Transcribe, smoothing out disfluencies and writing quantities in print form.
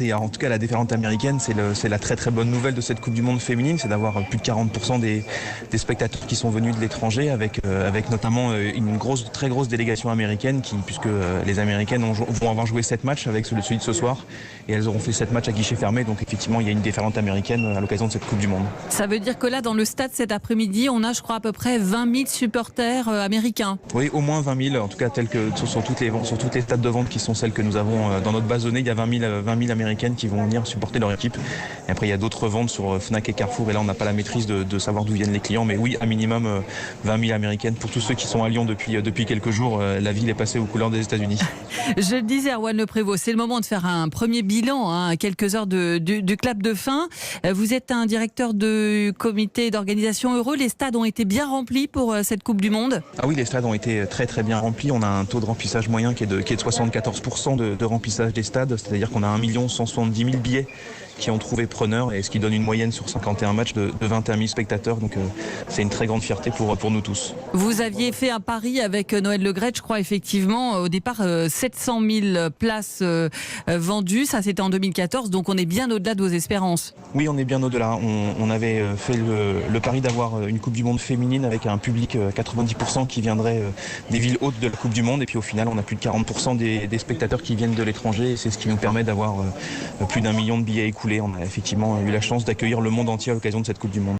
Et en tout cas, la déferlante américaine, c'est la très très bonne nouvelle de cette Coupe du Monde féminine, c'est d'avoir plus de 40% des spectateurs qui sont venus de l'étranger, avec notamment une très grosse délégation américaine, puisque les Américaines vont avoir joué 7 matchs avec celui de ce soir, et elles auront fait 7 matchs à guichet fermé, donc effectivement, il y a une déferlante américaine à l'occasion de cette Coupe du Monde. Ça veut dire que là, dans le stade cet après-midi, on a, je crois, à peu près 20 000 supporters américains. Oui, au moins 20 000, en tout cas, tels que sur toutes les stades de vente qui sont celles que nous avons dans notre base de données, il y a 20 000 Américaines qui vont venir supporter leur équipe. Et après, il y a d'autres ventes sur Fnac et Carrefour, et là, on n'a pas la maîtrise de savoir d'où viennent les clients, mais oui, à minimum 20 000 Américaines. Pour tous ceux qui sont à Lyon depuis quelques jours, la ville est passée aux couleurs des États-Unis. Je le disais, Erwan Le Prévost, c'est le moment de faire un premier bilan, à quelques heures du clap de fin. Vous êtes un directeur de comité d'organisation heureux. Les stades ont été bien remplis pour cette Coupe du Monde? Ah oui, les stades ont été très très bien remplis. On a un taux de remplissage moyen qui est de 74% de remplissage des stades, c'est-à-dire qu'on a 1 170 000 billets qui ont trouvé preneur, et ce qui donne une moyenne sur 51 matchs de 21 000 spectateurs. Donc c'est une très grande fierté pour nous tous. Vous aviez fait un pari avec Noël Le Graët, je crois, effectivement, au départ 700 000 places vendues, ça c'était en 2014, donc on est bien au-delà de vos espérances. Oui, on est bien au-delà. On avait fait le pari d'avoir une Coupe du Monde féminine avec un public 90% qui viendrait des villes hautes de la Coupe du Monde, et puis au final on a plus de 40% des spectateurs qui viennent de l'étranger, et c'est ce qui nous permet d'avoir plus d'1 million de billets écoulés. On a effectivement eu la chance d'accueillir le monde entier à l'occasion de cette Coupe du Monde.